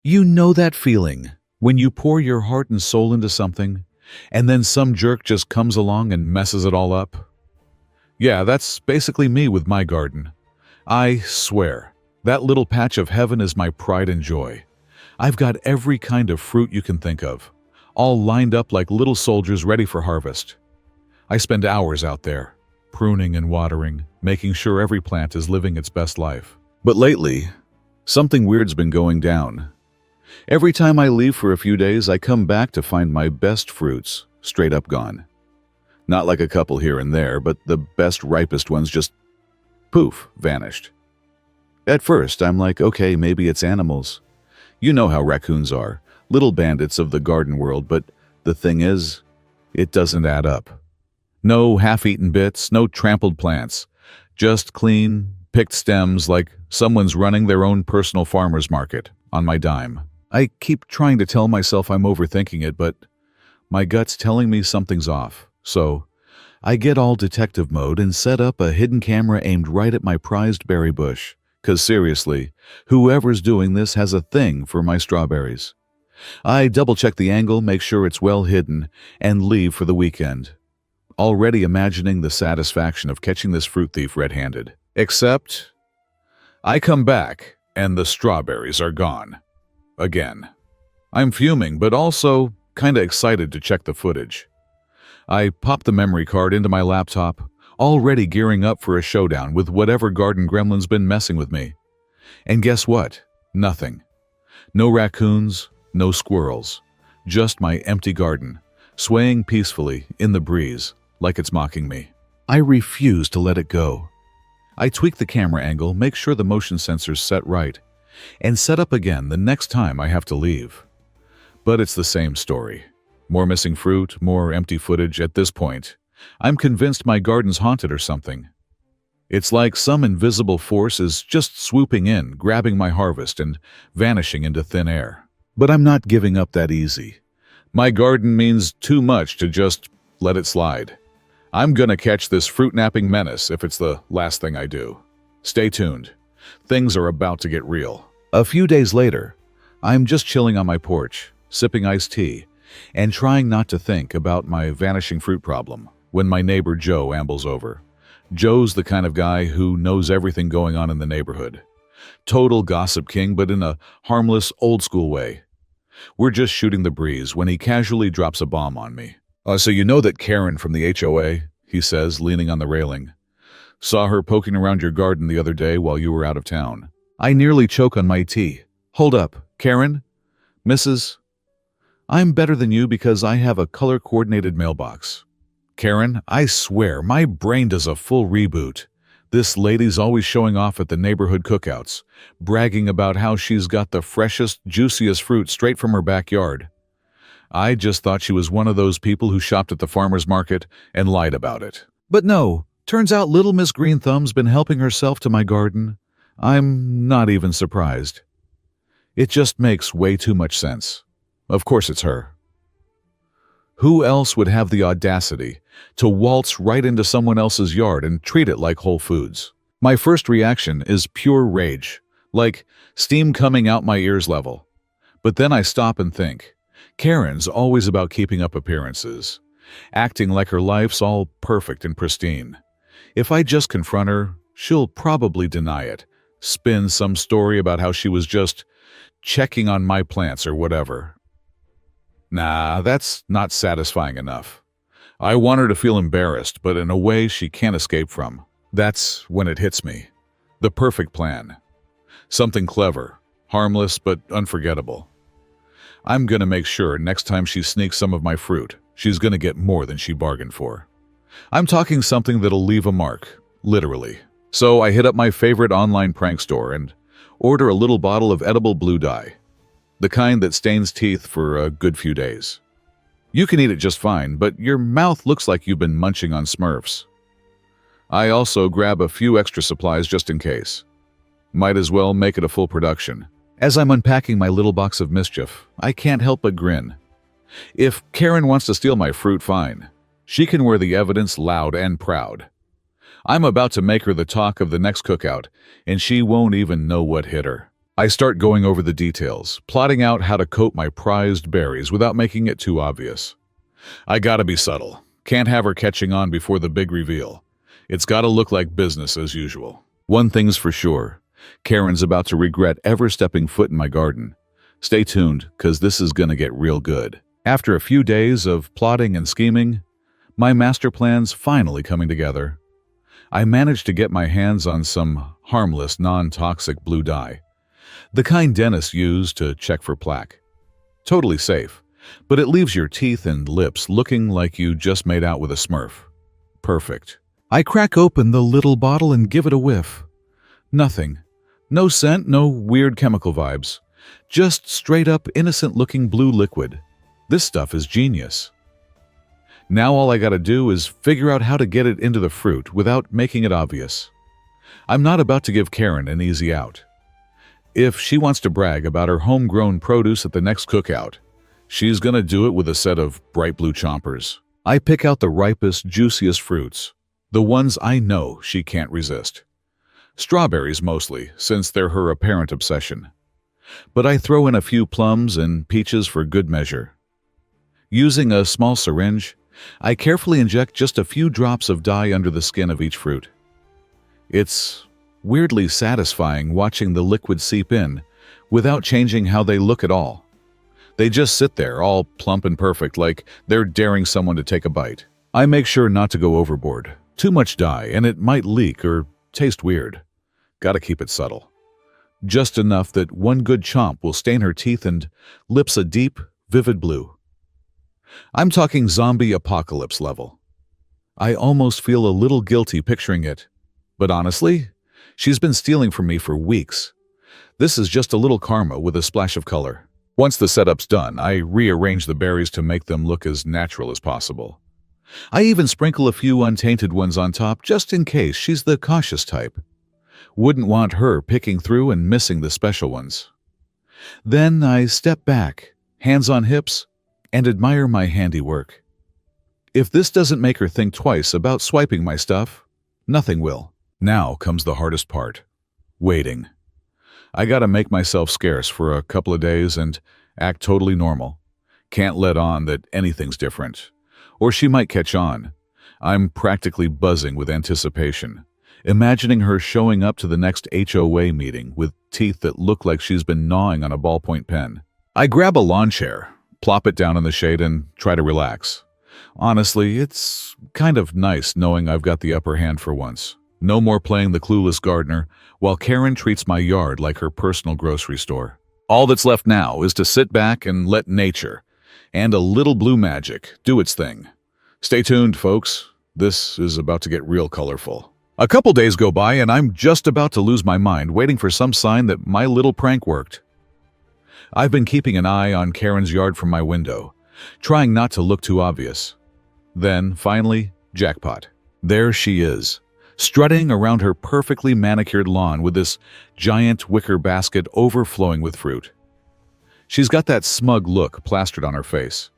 You know that feeling when you pour your heart and soul into something, and then some jerk just comes along and messes it all up? Yeah, that's basically me with my garden. I swear, that little patch of heaven is my pride and joy. I've got every kind of fruit you can think of, all lined up like little soldiers ready for harvest. I spend hours out there, pruning and watering, making sure every plant is living its best life. But lately, something weird's been going down. Every time I leave for a few days, I come back to find my best fruits straight up gone. Not like a couple here and there, but the best, ripest ones just, poof, vanished. At first, I'm like, okay, maybe it's animals. You know how raccoons are, little bandits of the garden world, but the thing is, it doesn't add up. No half-eaten bits, no trampled plants, just clean, picked stems like someone's running their own personal farmer's market on my dime. I keep trying to tell myself I'm overthinking it, but my gut's telling me something's off. So I get all detective mode and set up a hidden camera aimed right at my prized berry bush. 'Cause seriously, whoever's doing this has a thing for my strawberries. I double-check the angle, make sure it's well hidden, and leave for the weekend. Already imagining the satisfaction of catching this fruit thief red-handed. Except, I come back, and the strawberries are gone. Again. I'm fuming, but also kinda excited to check the footage. I pop the memory card into my laptop, already gearing up for a showdown with whatever garden gremlin's been messing with me. And guess what? Nothing. No raccoons, no squirrels. Just my empty garden, swaying peacefully in the breeze, like it's mocking me. I refuse to let it go. I tweak the camera angle, make sure the motion sensor's set right, and set up again the next time I have to leave. But it's the same story. More missing fruit, more empty footage at this point. I'm convinced my garden's haunted or something. It's like some invisible force is just swooping in, grabbing my harvest and vanishing into thin air. But I'm not giving up that easy. My garden means too much to just let it slide. I'm gonna catch this fruit-napping menace if it's the last thing I do. Stay tuned. Things are about to get real. A few days later, I'm just chilling on my porch, sipping iced tea, and trying not to think about my vanishing fruit problem when my neighbor Joe ambles over. Joe's the kind of guy who knows everything going on in the neighborhood. Total gossip king, but in a harmless, old-school way. We're just shooting the breeze when he casually drops a bomb on me. So you know that Karen from the HOA, he says, leaning on the railing. Saw her poking around your garden the other day while you were out of town. I nearly choke on my tea. Hold up, Karen? Mrs.? I'm better than you because I have a color-coordinated mailbox. Karen, I swear, my brain does a full reboot. This lady's always showing off at the neighborhood cookouts, bragging about how she's got the freshest, juiciest fruit straight from her backyard. I just thought she was one of those people who shopped at the farmer's market and lied about it. But no, turns out little Miss Green Thumb's been helping herself to my garden. I'm not even surprised. It just makes way too much sense. Of course it's her. Who else would have the audacity to waltz right into someone else's yard and treat it like Whole Foods? My first reaction is pure rage, like steam coming out my ears level. But then I stop and think, Karen's always about keeping up appearances, acting like her life's all perfect and pristine. If I just confront her, she'll probably deny it, spin some story about how she was just checking on my plants or whatever. Nah, that's not satisfying enough. I want her to feel embarrassed, but in a way she can't escape from. That's when it hits me. The perfect plan. Something clever, harmless, but unforgettable. I'm gonna make sure next time she sneaks some of my fruit, she's gonna get more than she bargained for. I'm talking something that'll leave a mark, literally. So I hit up my favorite online prank store and order a little bottle of edible blue dye. The kind that stains teeth for a good few days. You can eat it just fine, but your mouth looks like you've been munching on Smurfs. I also grab a few extra supplies just in case. Might as well make it a full production. As I'm unpacking my little box of mischief, I can't help but grin. If Karen wants to steal my fruit, fine. She can wear the evidence loud and proud. I'm about to make her the talk of the next cookout, and she won't even know what hit her. I start going over the details, plotting out how to coat my prized berries without making it too obvious. I gotta be subtle. Can't have her catching on before the big reveal. It's gotta look like business as usual. One thing's for sure. Karen's about to regret ever stepping foot in my garden. Stay tuned, because this is gonna get real good. After a few days of plotting and scheming, my master plan's finally coming together. I managed to get my hands on some harmless, non-toxic blue dye. The kind dentists use to check for plaque. Totally safe, but it leaves your teeth and lips looking like you just made out with a Smurf. Perfect. I crack open the little bottle and give it a whiff. Nothing. No scent, no weird chemical vibes. Just straight-up innocent-looking blue liquid. This stuff is genius. Now all I gotta do is figure out how to get it into the fruit without making it obvious. I'm not about to give Karen an easy out. If she wants to brag about her homegrown produce at the next cookout, she's gonna do it with a set of bright blue chompers. I pick out the ripest, juiciest fruits, the ones I know she can't resist. Strawberries mostly, since they're her apparent obsession. But I throw in a few plums and peaches for good measure. Using a small syringe, I carefully inject just a few drops of dye under the skin of each fruit. It's weirdly satisfying watching the liquid seep in without changing how they look at all. They just sit there, all plump and perfect, like they're daring someone to take a bite. I make sure not to go overboard. Too much dye, and it might leak or taste weird. Gotta keep it subtle. Just enough that one good chomp will stain her teeth and lips a deep, vivid blue. I'm talking zombie apocalypse level. I almost feel a little guilty picturing it, but honestly, she's been stealing from me for weeks. This is just a little karma with a splash of color. Once the setup's done, I rearrange the berries to make them look as natural as possible. I even sprinkle a few untainted ones on top just in case she's the cautious type. Wouldn't want her picking through and missing the special ones. Then I step back, hands on hips, and admire my handiwork. If this doesn't make her think twice about swiping my stuff, nothing will. Now comes the hardest part. Waiting. I gotta make myself scarce for a couple of days and act totally normal. Can't let on that anything's different. Or she might catch on. I'm practically buzzing with anticipation, imagining her showing up to the next HOA meeting with teeth that look like she's been gnawing on a ballpoint pen. I grab a lawn chair, plop it down in the shade, and try to relax. Honestly, it's kind of nice knowing I've got the upper hand for once. No more playing the clueless gardener, while Karen treats my yard like her personal grocery store. All that's left now is to sit back and let nature, and a little blue magic, do its thing. Stay tuned, folks. This is about to get real colorful. A couple days go by, and I'm just about to lose my mind waiting for some sign that my little prank worked. I've been keeping an eye on Karen's yard from my window, trying not to look too obvious. Then, finally, jackpot. There she is, strutting around her perfectly manicured lawn with this giant wicker basket overflowing with fruit. She's got that smug look plastered on her face,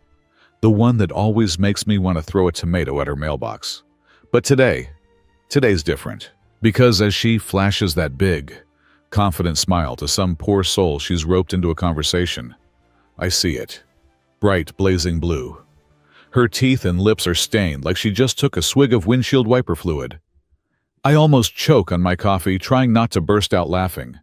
the one that always makes me want to throw a tomato at her mailbox. But today's different, because as she flashes that big, confident smile to some poor soul she's roped into a conversation, I see it. Bright, blazing blue. Her teeth and lips are stained like she just took a swig of windshield wiper fluid. I almost choke on my coffee, trying not to burst out laughing.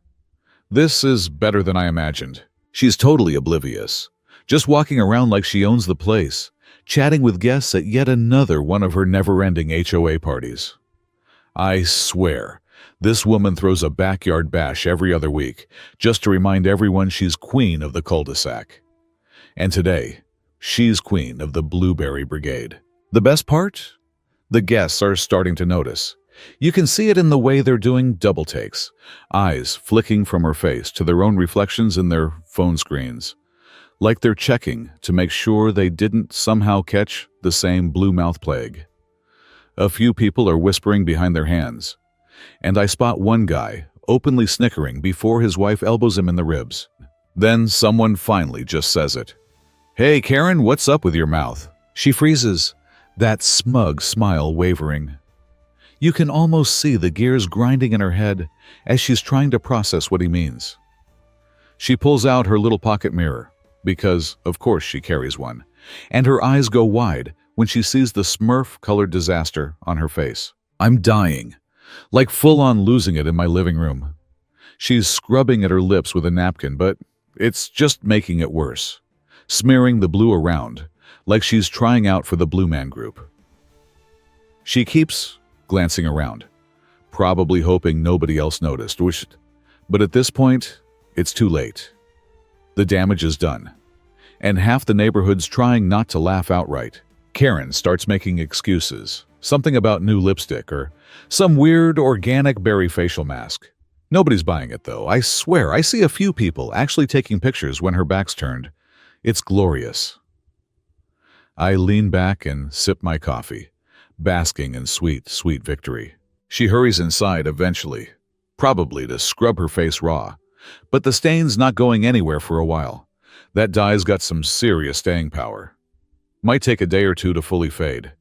This is better than I imagined. She's totally oblivious, just walking around like she owns the place, chatting with guests at yet another one of her never-ending HOA parties. I swear, this woman throws a backyard bash every other week, just to remind everyone she's queen of the cul-de-sac. And today, she's queen of the Blueberry Brigade. The best part? The guests are starting to notice. You can see it in the way they're doing double takes, eyes flicking from her face to their own reflections in their phone screens, like they're checking to make sure they didn't somehow catch the same blue mouth plague. A few people are whispering behind their hands, and I spot one guy openly snickering before his wife elbows him in the ribs. Then someone finally just says it. "Hey, Karen, what's up with your mouth?" She freezes, that smug smile wavering. You can almost see the gears grinding in her head as she's trying to process what he means. She pulls out her little pocket mirror, because, of course, she carries one, and her eyes go wide when she sees the Smurf-colored disaster on her face. I'm dying, like full-on losing it in my living room. She's scrubbing at her lips with a napkin, but it's just making it worse, smearing the blue around, like she's trying out for the Blue Man Group. She keeps glancing around, probably hoping nobody else noticed, but at this point, it's too late. The damage is done, and half the neighborhood's trying not to laugh outright. Karen starts making excuses, something about new lipstick or some weird organic berry facial mask. Nobody's buying it, though. I swear, I see a few people actually taking pictures when her back's turned. It's glorious. I lean back and sip my coffee, basking in sweet, sweet victory. She hurries inside eventually, probably to scrub her face raw. But the stain's not going anywhere for a while. That dye's got some serious staying power. Might take a day or two to fully fade.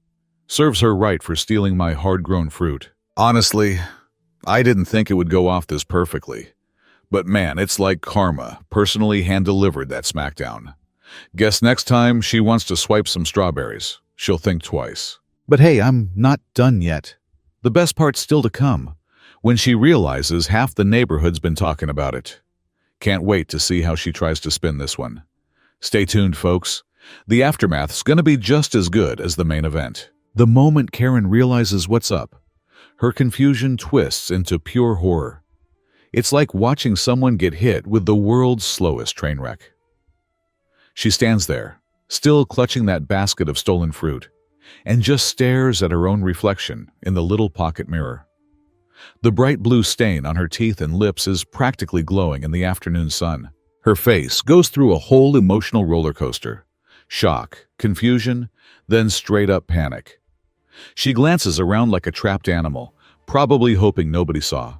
Serves her right for stealing my hard-grown fruit. Honestly, I didn't think it would go off this perfectly. But man, it's like karma personally hand-delivered that smackdown. Guess next time she wants to swipe some strawberries, she'll think twice. But hey, I'm not done yet. The best part's still to come, when she realizes half the neighborhood's been talking about it. Can't wait to see how she tries to spin this one. Stay tuned, folks. The aftermath's gonna be just as good as the main event. The moment Karen realizes what's up, her confusion twists into pure horror. It's like watching someone get hit with the world's slowest train wreck. She stands there, still clutching that basket of stolen fruit, and just stares at her own reflection in the little pocket mirror. The bright blue stain on her teeth and lips is practically glowing in the afternoon sun. Her face goes through a whole emotional roller coaster. Shock, confusion, then straight-up panic. She glances around like a trapped animal, probably hoping nobody saw.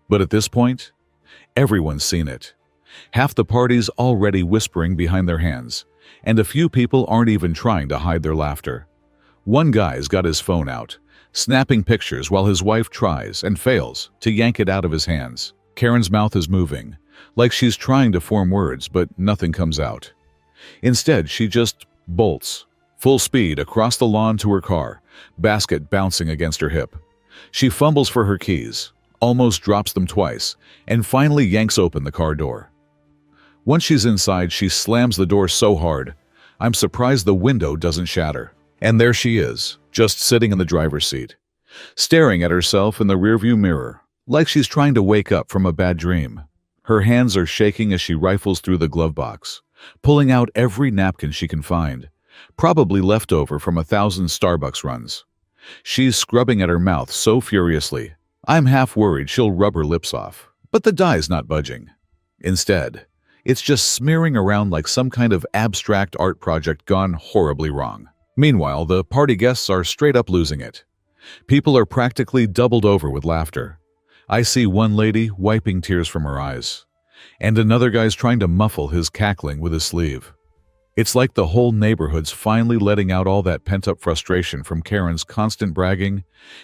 But at this point, everyone's seen it. Half the party's already whispering behind their hands, and a few people aren't even trying to hide their laughter. One guy's got his phone out, snapping pictures while his wife tries and fails to yank it out of his hands. Karen's mouth is moving, like she's trying to form words, but nothing comes out. Instead, she just bolts, full speed across the lawn to her car, basket bouncing against her hip. She fumbles for her keys, almost drops them twice, and finally yanks open the car door. Once she's inside, she slams the door so hard, I'm surprised the window doesn't shatter. And there she is, just sitting in the driver's seat, staring at herself in the rearview mirror, like she's trying to wake up from a bad dream. Her hands are shaking as she rifles through the glove box, pulling out every napkin she can find, probably leftover from 1,000 Starbucks runs. She's scrubbing at her mouth so furiously, I'm half worried she'll rub her lips off. But the dye's not budging. Instead, it's just smearing around like some kind of abstract art project gone horribly wrong. Meanwhile, the party guests are straight up losing it. People are practically doubled over with laughter. I see one lady wiping tears from her eyes, and another guy's trying to muffle his cackling with his sleeve. It's like the whole neighborhood's finally letting out all that pent-up frustration from Karen's constant bragging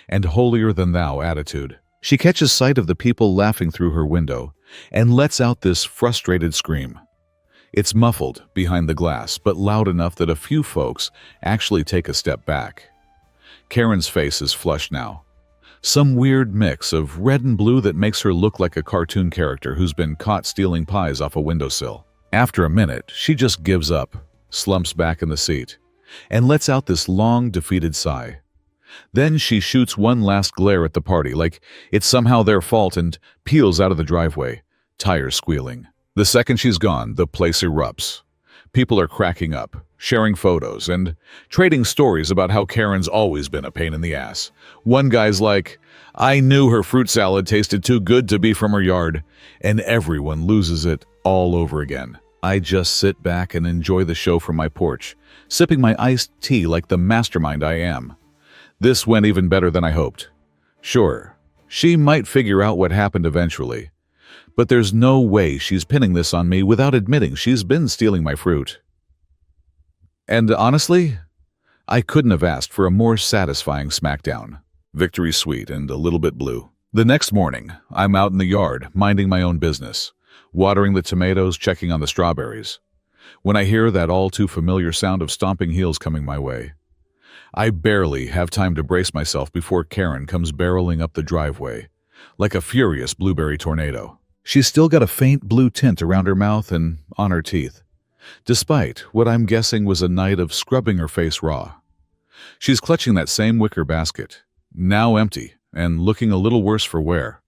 and holier-than-thou attitude. She catches sight of the people laughing through her window and lets out this frustrated scream. It's muffled behind the glass, but loud enough that a few folks actually take a step back. Karen's face is flushed now. Some weird mix of red and blue that makes her look like a cartoon character who's been caught stealing pies off a windowsill. After a minute, she just gives up, slumps back in the seat, and lets out this long, defeated sigh. Then she shoots one last glare at the party like it's somehow their fault and peels out of the driveway, tires squealing. The second she's gone, the place erupts. People are cracking up, sharing photos, and trading stories about how Karen's always been a pain in the ass. One guy's like, I knew her fruit salad tasted too good to be from her yard, and everyone loses it all over again. I just sit back and enjoy the show from my porch, sipping my iced tea like the mastermind I am. This went even better than I hoped. Sure, she might figure out what happened eventually, but there's no way she's pinning this on me without admitting she's been stealing my fruit. And honestly, I couldn't have asked for a more satisfying smackdown. Victory sweet and a little bit blue. The next morning, I'm out in the yard, minding my own business, watering the tomatoes, checking on the strawberries, when I hear that all-too-familiar sound of stomping heels coming my way. I barely have time to brace myself before Karen comes barreling up the driveway, like a furious blueberry tornado. She's still got a faint blue tint around her mouth and on her teeth, despite what I'm guessing was a night of scrubbing her face raw. She's clutching that same wicker basket, now empty and looking a little worse for wear,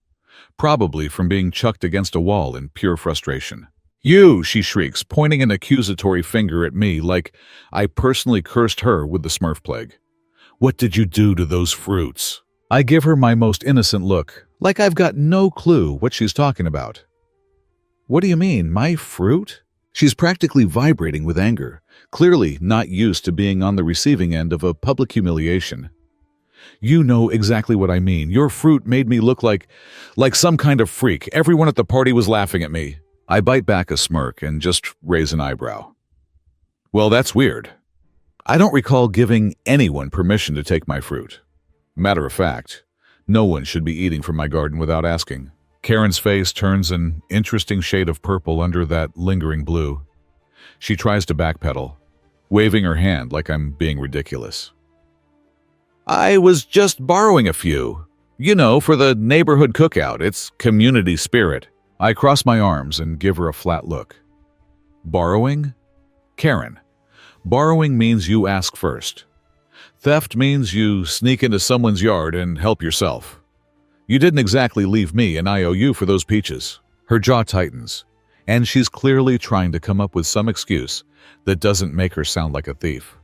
probably from being chucked against a wall in pure frustration. "You!" she shrieks, pointing an accusatory finger at me like I personally cursed her with the Smurf plague. "What did you do to those fruits?" I give her my most innocent look, like I've got no clue what she's talking about. "What do you mean, my fruit?" She's practically vibrating with anger, clearly not used to being on the receiving end of a public humiliation. "You know exactly what I mean. Your fruit made me look like some kind of freak. Everyone at the party was laughing at me." I bite back a smirk and just raise an eyebrow. "Well, that's weird. I don't recall giving anyone permission to take my fruit. Matter of fact, no one should be eating from my garden without asking." Karen's face turns an interesting shade of purple under that lingering blue. She tries to backpedal, waving her hand like I'm being ridiculous. "I was just borrowing a few. You know, for the neighborhood cookout. It's community spirit." I cross my arms and give her a flat look. "Borrowing? Karen, borrowing means you ask first. Theft means you sneak into someone's yard and help yourself. You didn't exactly leave me an IOU for those peaches." Her jaw tightens, and she's clearly trying to come up with some excuse that doesn't make her sound like a thief.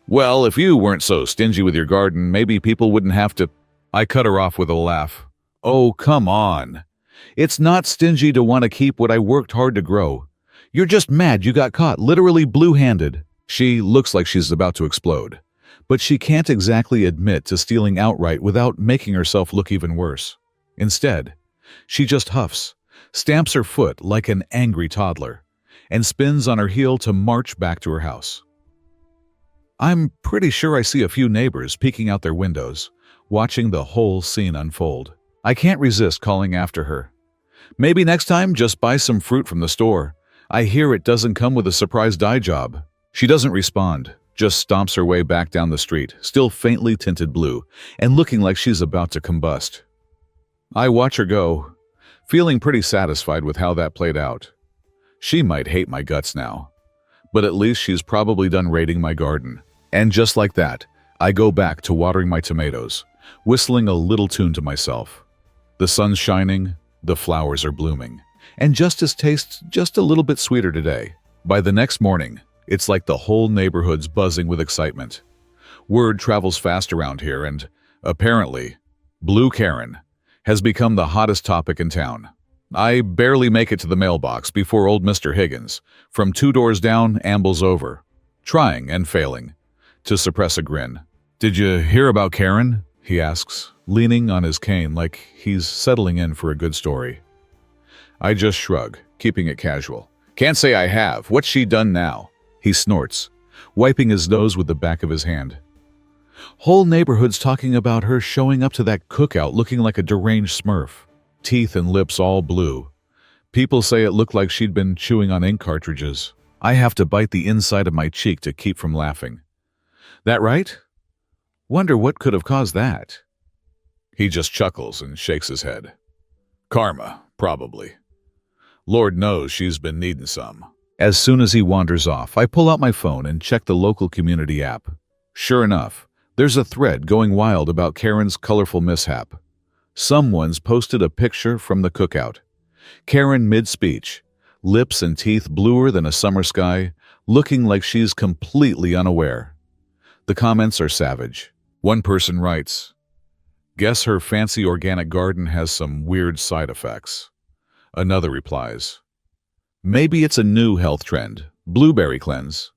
"Well, if you weren't so stingy with your garden, maybe people wouldn't have to—" I cut her off with a laugh. "Oh, come on. It's not stingy to want to keep what I worked hard to grow. You're just mad you got caught, literally blue-handed." She looks like she's about to explode, but she can't exactly admit to stealing outright without making herself look even worse. Instead, she just huffs, stamps her foot like an angry toddler, and spins on her heel to march back to her house. I'm pretty sure I see a few neighbors peeking out their windows, watching the whole scene unfold. I can't resist calling after her. "Maybe next time, just buy some fruit from the store. I hear it doesn't come with a surprise dye job." She doesn't respond, just stomps her way back down the street, still faintly tinted blue, and looking like she's about to combust. I watch her go, feeling pretty satisfied with how that played out. She might hate my guts now, but at least she's probably done raiding my garden. And just like that, I go back to watering my tomatoes, whistling a little tune to myself. The sun's shining, the flowers are blooming, and justice tastes just a little bit sweeter today. By the next morning, it's like the whole neighborhood's buzzing with excitement. Word travels fast around here, and apparently, Blue Karen has become the hottest topic in town. I barely make it to the mailbox before old Mr. Higgins, from 2 doors down, ambles over, trying and failing to suppress a grin. "Did you hear about Karen?" he asks, leaning on his cane like he's settling in for a good story. I just shrug, keeping it casual. "Can't say I have. What's she done now?" He snorts, wiping his nose with the back of his hand. "Whole neighborhood's talking about her showing up to that cookout looking like a deranged Smurf. Teeth and lips all blue. People say it looked like she'd been chewing on ink cartridges. I have to bite the inside of my cheek to keep from laughing. That right? Wonder what could have caused that?" He just chuckles and shakes his head. "Karma, probably. Lord knows she's been needing some." As soon as he wanders off, I pull out my phone and check the local community app. Sure enough, there's a thread going wild about Karen's colorful mishap. Someone's posted a picture from the cookout. Karen mid-speech, lips and teeth bluer than a summer sky, looking like she's completely unaware. The comments are savage. One person writes, "Guess her fancy organic garden has some weird side effects." Another replies, "Maybe it's a new health trend, blueberry cleanse."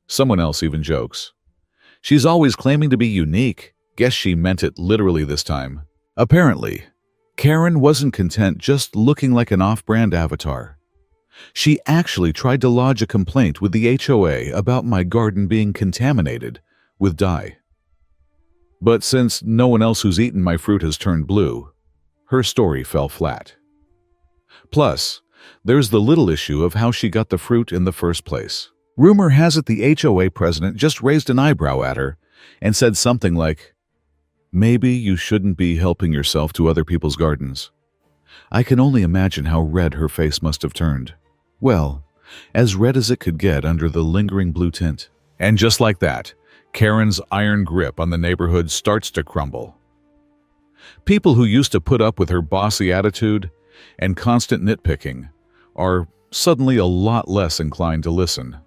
Someone else even jokes, "She's always claiming to be unique. Guess she meant it literally this time." Apparently, Karen wasn't content just looking like an off-brand avatar. She actually tried to lodge a complaint with the HOA about my garden being contaminated with dye. But since no one else who's eaten my fruit has turned blue, her story fell flat. Plus, There's the little issue of how she got the fruit in the first place. Rumor has it the HOA president just raised an eyebrow at her and said something like, "Maybe you shouldn't be helping yourself to other people's gardens." I can only imagine how red her face must have turned. Well, as red as it could get under the lingering blue tint. And just like that, Karen's iron grip on the neighborhood starts to crumble. People who used to put up with her bossy attitude and constant nitpicking are suddenly a lot less inclined to listen.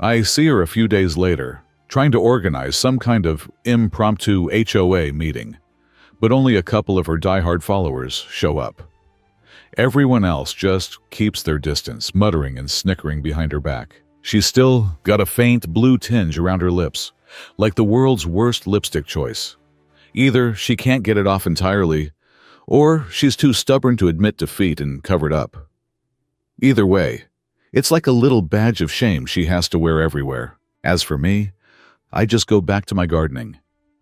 I see her a few days later, trying to organize some kind of impromptu HOA meeting, but only a couple of her diehard followers show up. Everyone else just keeps their distance, muttering and snickering behind her back. She's still got a faint blue tinge around her lips, like the world's worst lipstick choice. Either she can't get it off entirely, or she's too stubborn to admit defeat and cover it up. Either way, it's like a little badge of shame she has to wear everywhere. As for me, I just go back to my gardening,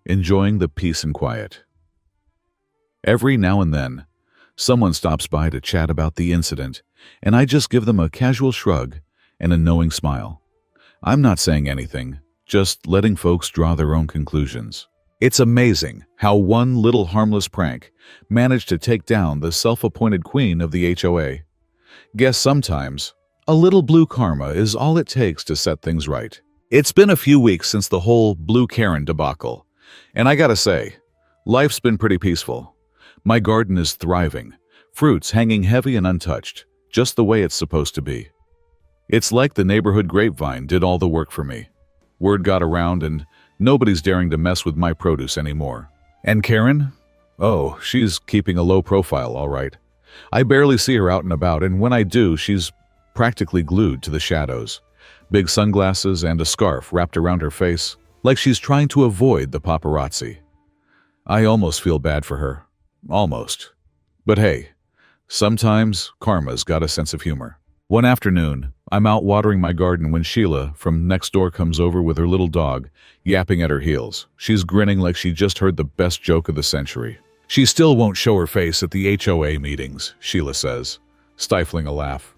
enjoying the peace and quiet. Every now and then, someone stops by to chat about the incident, and I just give them a casual shrug and a knowing smile. I'm not saying anything, just letting folks draw their own conclusions. It's amazing how one little harmless prank managed to take down the self-appointed queen of the HOA. Guess sometimes a little blue karma is all it takes to set things right. It's been a few weeks since the whole Blue Karen debacle, and I gotta say, life's been pretty peaceful. My garden is thriving, fruits hanging heavy and untouched, just the way it's supposed to be. It's like the neighborhood grapevine did all the work for me. Word got around and nobody's daring to mess with my produce anymore. And Karen? Oh, she's keeping a low profile, all right. I barely see her out and about, and when I do, she's practically glued to the shadows. Big sunglasses and a scarf wrapped around her face, like she's trying to avoid the paparazzi. I almost feel bad for her. Almost. But hey, sometimes karma's got a sense of humor. One afternoon, I'm out watering my garden when Sheila from next door comes over with her little dog, yapping at her heels. She's grinning like she just heard the best joke of the century. She still won't show her face at the HOA meetings, Sheila says, stifling a laugh.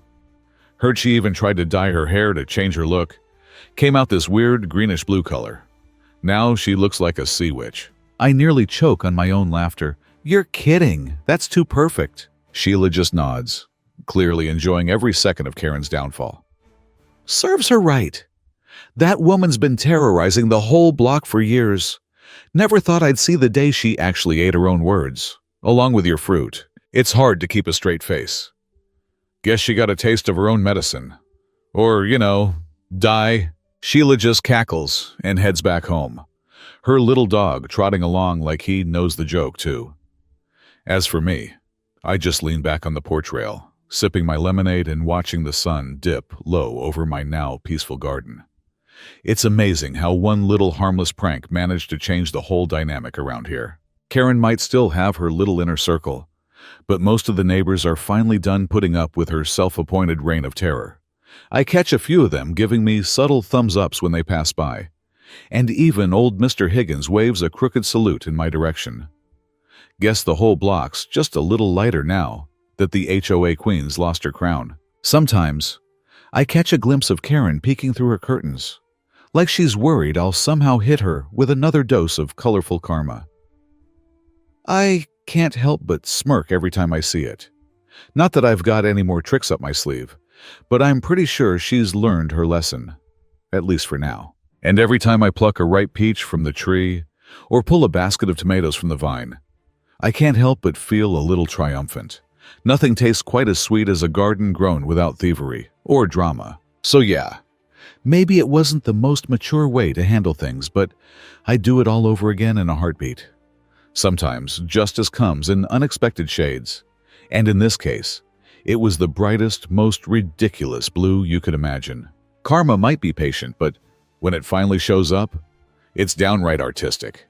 Heard she even tried to dye her hair to change her look. Came out this weird greenish-blue color. Now she looks like a sea witch. I nearly choke on my own laughter. You're kidding. That's too perfect. Sheila just nods, clearly enjoying every second of Karen's downfall. Serves her right. That woman's been terrorizing the whole block for years. Never thought I'd see the day she actually ate her own words. Along with your fruit, it's hard to keep a straight face. Guess she got a taste of her own medicine. Or, die. Sheila just cackles and heads back home. Her little dog trotting along like he knows the joke, too. As for me, I just lean back on the porch rail, sipping my lemonade and watching the sun dip low over my now peaceful garden. It's amazing how one little harmless prank managed to change the whole dynamic around here. Karen might still have her little inner circle, but most of the neighbors are finally done putting up with her self-appointed reign of terror. I catch a few of them giving me subtle thumbs-ups when they pass by, and even old Mr. Higgins waves a crooked salute in my direction. Guess the whole block's just a little lighter now that the HOA queen's lost her crown. Sometimes, I catch a glimpse of Karen peeking through her curtains, like she's worried I'll somehow hit her with another dose of colorful karma. I can't help but smirk every time I see it. Not that I've got any more tricks up my sleeve, but I'm pretty sure she's learned her lesson, at least for now. And every time I pluck a ripe peach from the tree or pull a basket of tomatoes from the vine, I can't help but feel a little triumphant. Nothing tastes quite as sweet as a garden grown without thievery or drama. So yeah, maybe it wasn't the most mature way to handle things, but I'd do it all over again in a heartbeat. Sometimes justice comes in unexpected shades, and in this case, it was the brightest, most ridiculous blue you could imagine. Karma might be patient, but when it finally shows up, it's downright artistic.